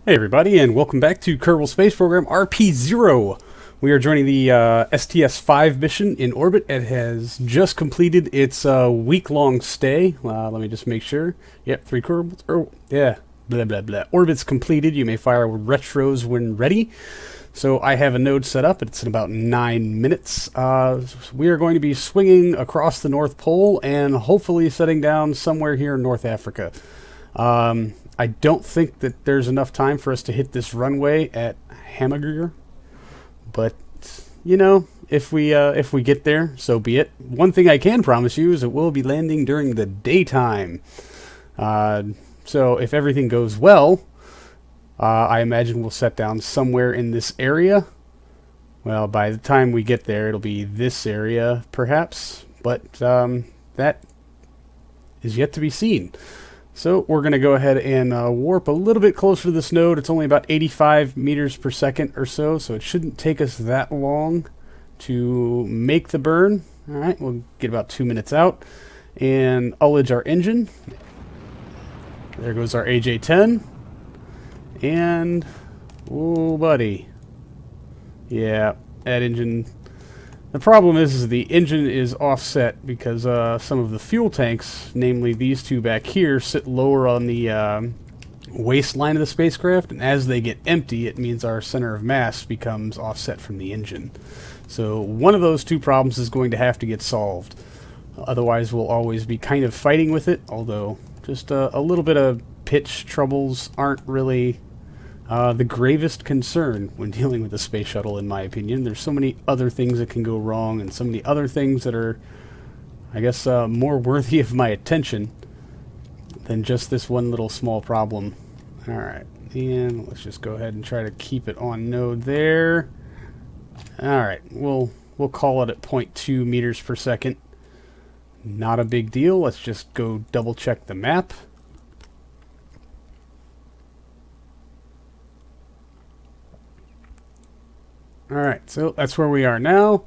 Hey everybody, and welcome back to Kerbal Space Program RP-0. We are joining the STS-5 mission in orbit. It has just completed its week-long stay. Let me just make sure. Yep, 3 Kerbals. Oh, yeah, blah, blah, blah. Orbit's completed. You may fire retros when ready. So I have a node set up. It's in about 9 minutes. We are going to be swinging across the North Pole and hopefully setting down somewhere here in North Africa. I don't think that there's enough time for us to hit this runway at Hamagir, but you know, if we get there, so be it. One thing I can promise you is it will be landing during the daytime. So if everything goes well, I imagine we'll set down somewhere in this area. Well, by the time we get there, it'll be this area, perhaps, but that is yet to be seen. So we're going to go ahead and warp a little bit closer to this node. It's only about 85 meters per second or so it shouldn't take us that long to make the burn. All right, we'll get about 2 minutes out and ullage our engine. There goes our AJ-10. And, oh buddy, yeah, that engine. The problem is the engine is offset because some of the fuel tanks, namely these two back here, sit lower on the waistline of the spacecraft, and as they get empty, it means our center of mass becomes offset from the engine. So one of those two problems is going to have to get solved. Otherwise, we'll always be kind of fighting with it, although just a little bit of pitch troubles aren't really the gravest concern when dealing with the space shuttle, in my opinion. There's so many other things that can go wrong, and so many other things that are, I guess, more worthy of my attention than just this one little small problem. Alright, and let's just go ahead and try to keep it on node there. Alright, we'll call it at 0.2 meters per second. Not a big deal. Let's just go double check the map. Alright, so that's where we are now.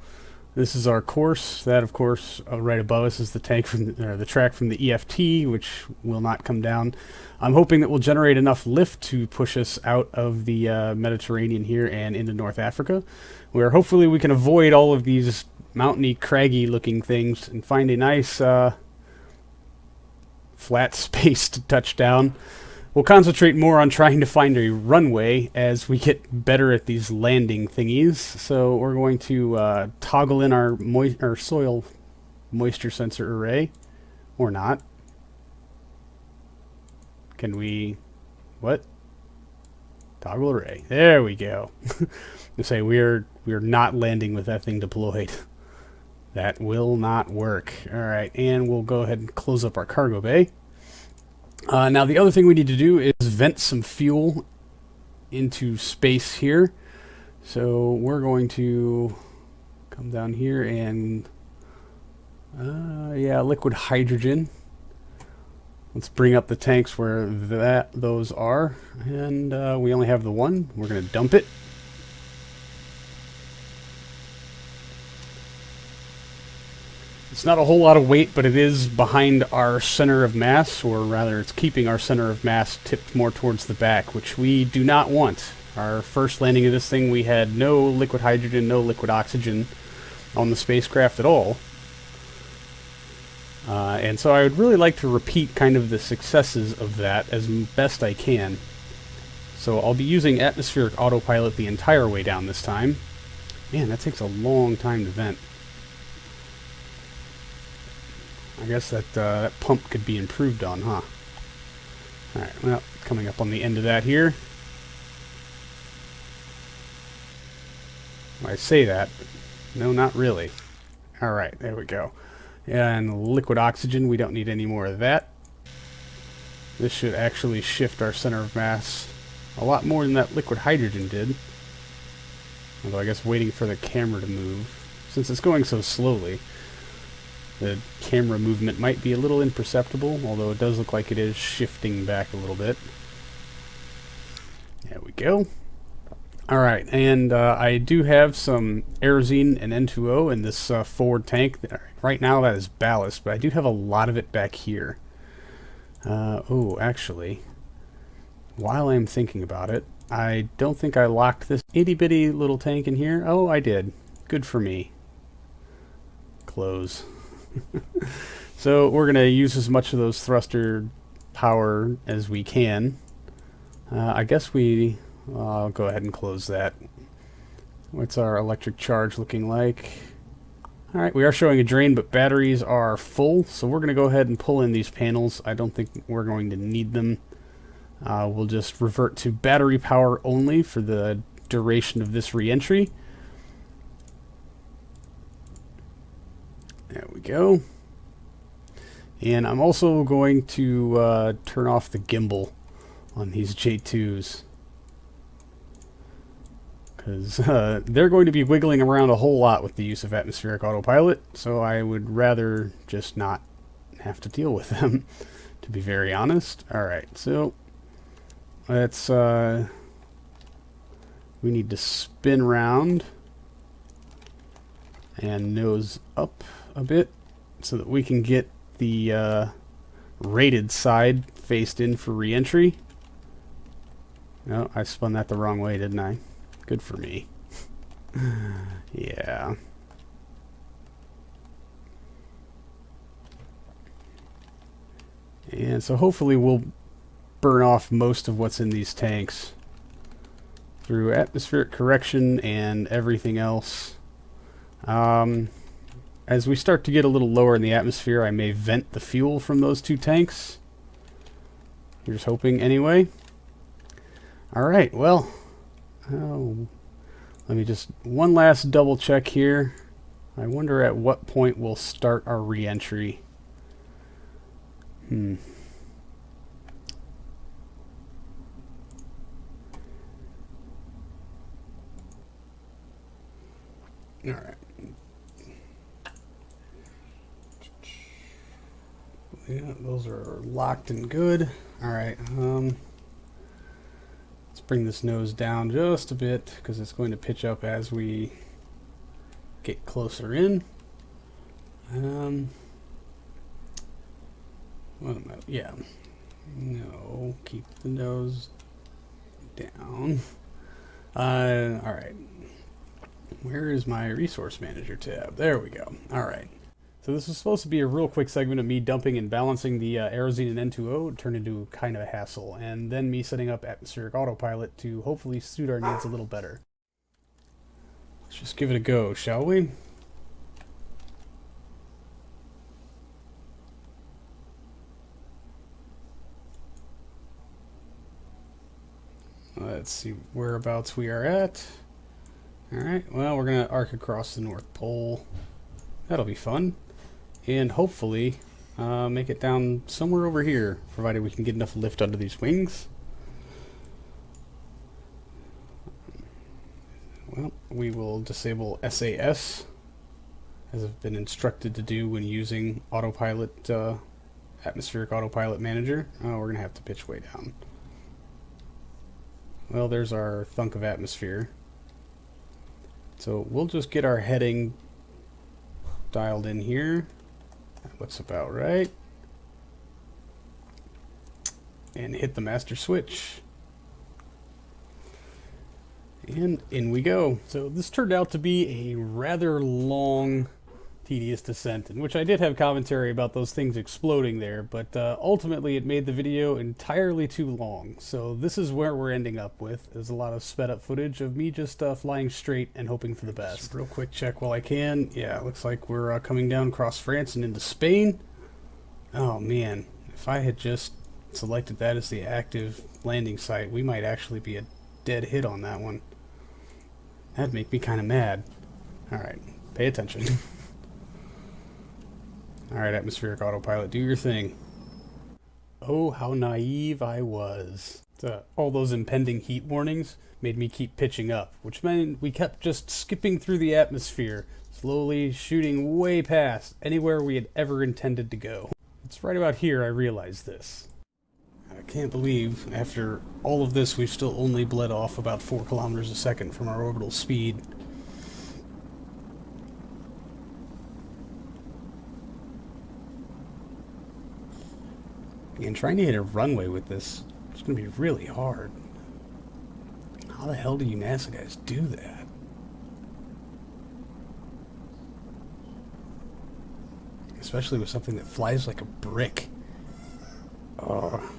This is our course. That, of course, right above us is the tank from the track from the EFT, which will not come down. I'm hoping that we'll generate enough lift to push us out of the Mediterranean here and into North Africa, where hopefully we can avoid all of these mountainy, craggy-looking things and find a nice flat space to touch down. We'll concentrate more on trying to find a runway as we get better at these landing thingies. So we're going to toggle in our soil moisture sensor array, or not. Can we, what? Toggle array. There we go. You say we're not landing with that thing deployed. That will not work. All right, and we'll go ahead and close up our cargo bay. Now the other thing we need to do is vent some fuel into space here. So we're going to come down here and yeah, liquid hydrogen. Let's bring up the tanks where those are, and we only have the one. We're going to dump it. It's not a whole lot of weight, but it is behind our center of mass, or rather it's keeping our center of mass tipped more towards the back, which we do not want. Our first landing of this thing, we had no liquid hydrogen, no liquid oxygen on the spacecraft at all. And so I would really like to repeat kind of the successes of that as best I can. So I'll be using atmospheric autopilot the entire way down this time. Man, that takes a long time to vent. I guess that pump could be improved on, huh? Alright, well, coming up on the end of that here. I say that, no, not really. Alright, there we go. And liquid oxygen, we don't need any more of that. This should actually shift our center of mass a lot more than that liquid hydrogen did. Although I guess waiting for the camera to move. Since it's going so slowly, the camera movement might be a little imperceptible, although it does look like it is shifting back a little bit. There we go. Alright, and I do have some Aerozine and N2O in this forward tank. Right now that is ballast, but I do have a lot of it back here. Oh, actually, while I'm thinking about it, I don't think I locked this itty-bitty little tank in here. Oh, I did. Good for me. Close. So we're going to use as much of those thruster power as we can. I guess I'll go ahead and close that. What's our electric charge looking like? Alright, we are showing a drain, but batteries are full, so we're going to go ahead and pull in these panels. I don't think we're going to need them. We'll just revert to battery power only for the duration of this reentry. There we go. And I'm also going to turn off the gimbal on these J2s, because they're going to be wiggling around a whole lot with the use of atmospheric autopilot, so I would rather just not have to deal with them, to be very honest. Alright, so let's we need to spin round and nose up a bit so that we can get the rated side faced in for reentry. No, I spun that the wrong way, didn't I? Good for me. Yeah. And so hopefully we'll burn off most of what's in these tanks through atmospheric correction and everything else. As we start to get a little lower in the atmosphere, I may vent the fuel from those two tanks. Here's hoping anyway. Alright, well, let me just one last double check here. I wonder at what point we'll start our reentry. Alright. Yeah, those are locked and good. Alright, let's bring this nose down just a bit, because it's going to pitch up as we get closer in. What am I? Yeah. No, keep the nose down. Alright. Where is my resource manager tab? There we go. Alright. So this is supposed to be a real quick segment of me dumping and balancing the Aero and N2O. It turned into kind of a hassle. And then me setting up atmospheric autopilot to hopefully suit our needs a little better. Let's just give it a go, shall we? Let's see whereabouts we are at. Alright, well, we're going to arc across the North Pole. That'll be fun. And hopefully make it down somewhere over here, provided we can get enough lift under these wings. Well, we will disable SAS, as I've been instructed to do when using autopilot, atmospheric autopilot manager. Oh, we're going to have to pitch way down. Well, there's our thunk of atmosphere. So we'll just get our heading dialed in here. That looks about right. And hit the master switch. And in we go. So this turned out to be a rather long, tedious descent, in which I did have commentary about those things exploding there, but ultimately it made the video entirely too long. So this is where we're ending up with, is a lot of sped up footage of me just flying straight and hoping for the best. Just real quick check while I can. Yeah, looks like we're coming down across France and into Spain. Oh man, if I had just selected that as the active landing site, we might actually be a dead hit on that one. That'd make me kind of mad. Alright, pay attention. Alright, atmospheric autopilot, do your thing. Oh, how naive I was. All those impending heat warnings made me keep pitching up, which meant we kept just skipping through the atmosphere, slowly shooting way past anywhere we had ever intended to go. It's right about here I realized this. I can't believe, after all of this, we've still only bled off about 4 kilometers a second from our orbital speed. And trying to hit a runway with this is going to be really hard. How the hell do you NASA guys do that? Especially with something that flies like a brick. Oh.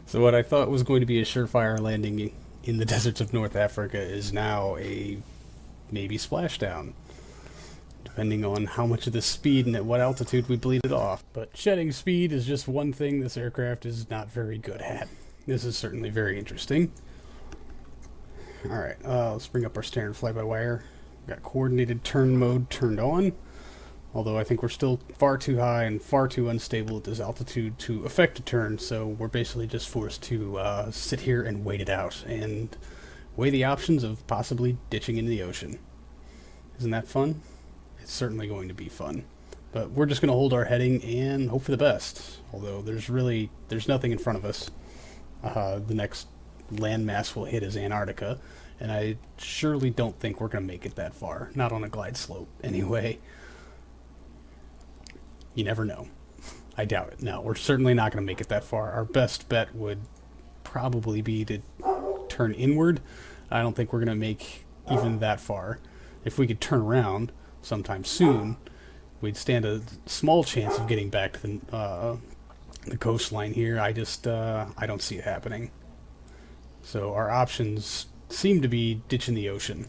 So what I thought was going to be a surefire landing in the deserts of North Africa is now a maybe splashdown, depending on how much of the speed and at what altitude we bleed it off. But shedding speed is just one thing this aircraft is not very good at. This is certainly very interesting. Alright, let's bring up our standard fly-by-wire. Got coordinated turn mode turned on, although I think we're still far too high and far too unstable at this altitude to affect a turn, so we're basically just forced to sit here and wait it out and weigh the options of possibly ditching into the ocean. Isn't that fun? It's certainly going to be fun. But we're just going to hold our heading and hope for the best, although there's nothing in front of us. The next landmass we'll hit is Antarctica, and I surely don't think we're going to make it that far. Not on a glide slope, anyway. You never know. I doubt it. No, we're certainly not going to make it that far. Our best bet would probably be to turn inward. I don't think we're going to make even that far. If we could turn around sometime soon, we'd stand a small chance of getting back to the coastline here. I don't see it happening. So our options seem to be ditching the ocean.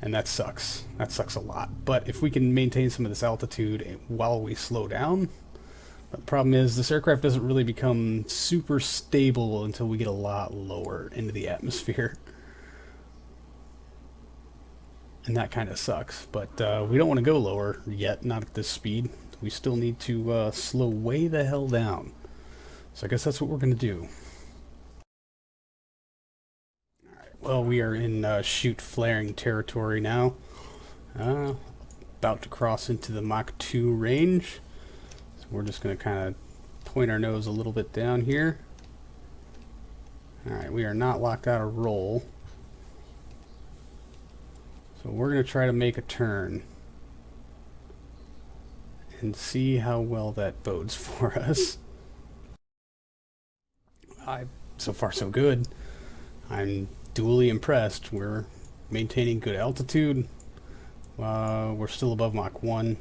And that sucks. That sucks a lot. But if we can maintain some of this altitude while we slow down, the problem is this aircraft doesn't really become super stable until we get a lot lower into the atmosphere. And that kind of sucks. But we don't want to go lower yet, not at this speed. We still need to slow way the hell down. So I guess that's what we're going to do. Well, we are in shoot flaring territory now. About to cross into the Mach 2 range. So we're just going to kind of point our nose a little bit down here. Alright, we are not locked out of roll. So we're going to try to make a turn and see how well that bodes for us. So far so good. I'm duly impressed. We're maintaining good altitude. We're still above Mach 1.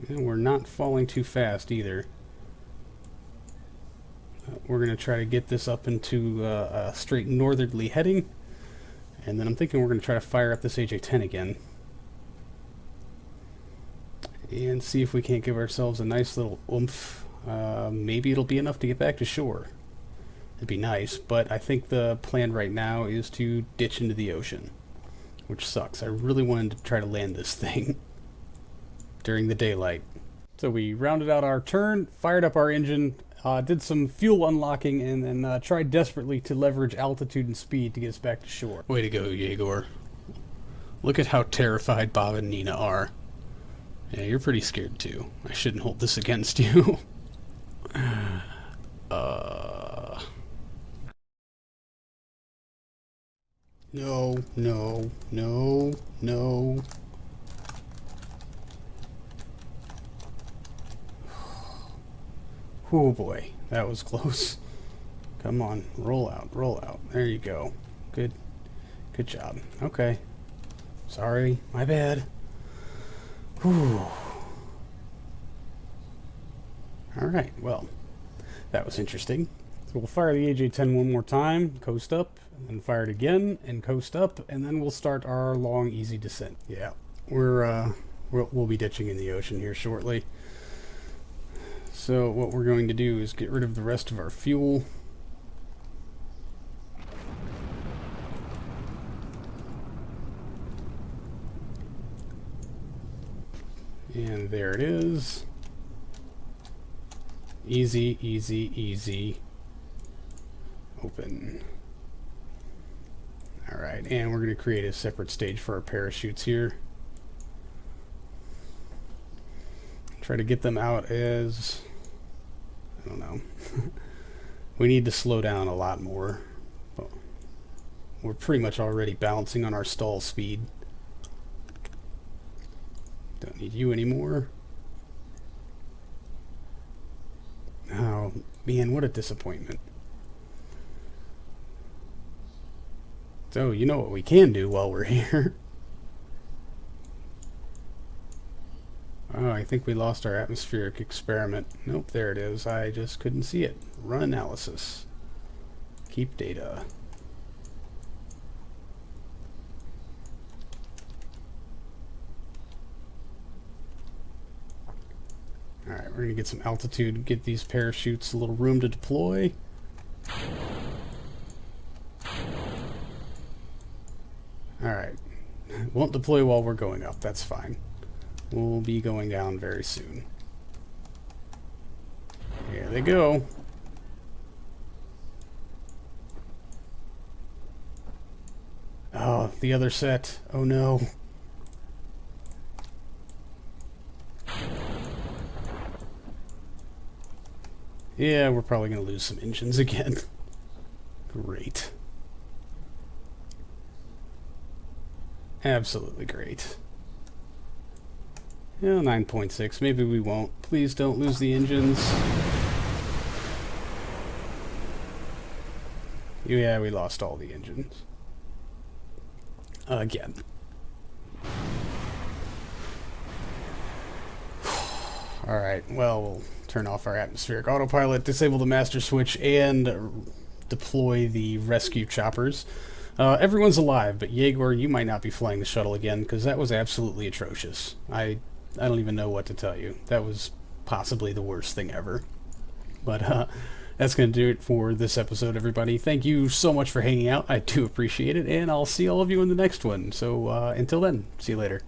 And we're not falling too fast either. We're going to try to get this up into a straight northerly heading. And then I'm thinking we're going to try to fire up this AJ-10 again. And see if we can't give ourselves a nice little oomph. Maybe it'll be enough to get back to shore. It'd be nice, but I think the plan right now is to ditch into the ocean, which sucks. I really wanted to try to land this thing during the daylight. So we rounded out our turn, fired up our engine, did some fuel unlocking, and then tried desperately to leverage altitude and speed to get us back to shore. Way to go, Yegor. Look at how terrified Bob and Nina are. Yeah, you're pretty scared too. I shouldn't hold this against you. No, no, no, no. Oh boy, that was close. Come on, roll out, roll out. There you go. Good job. Okay. Sorry, my bad. Whew. Alright, well, that was interesting. So we'll fire the AJ-10 one more time, coast up, and then fire it again, and coast up, and then we'll start our long, easy descent. Yeah, we'll be ditching in the ocean here shortly. So what we're going to do is get rid of the rest of our fuel. And there it is. Easy, easy, easy. Open. Alright, and we're going to create a separate stage for our parachutes here. Try to get them out as... I don't know. We need to slow down a lot more. We're pretty much already balancing on our stall speed. Don't need you anymore. Oh, man, what a disappointment. So, you know what we can do while we're here? Oh, I think we lost our atmospheric experiment. Nope, there it is. I just couldn't see it. Run analysis. Keep data. Alright, we're going to get some altitude, get these parachutes a little room to deploy. Alright. Won't deploy while we're going up, that's fine. We'll be going down very soon. Here they go. Oh, the other set. Oh no. Yeah, we're probably going to lose some engines again. Great. Absolutely great. Yeah, 9.6. Maybe we won't. Please don't lose the engines. Yeah, we lost all the engines. Again. Alright, well, we'll turn off our atmospheric autopilot, disable the master switch, and deploy the rescue choppers. Everyone's alive, but Yegor, you might not be flying the shuttle again, because that was absolutely atrocious. I don't even know what to tell you. That was possibly the worst thing ever. But that's going to do it for this episode, everybody. Thank you so much for hanging out. I do appreciate it, and I'll see all of you in the next one. So until then, see you later.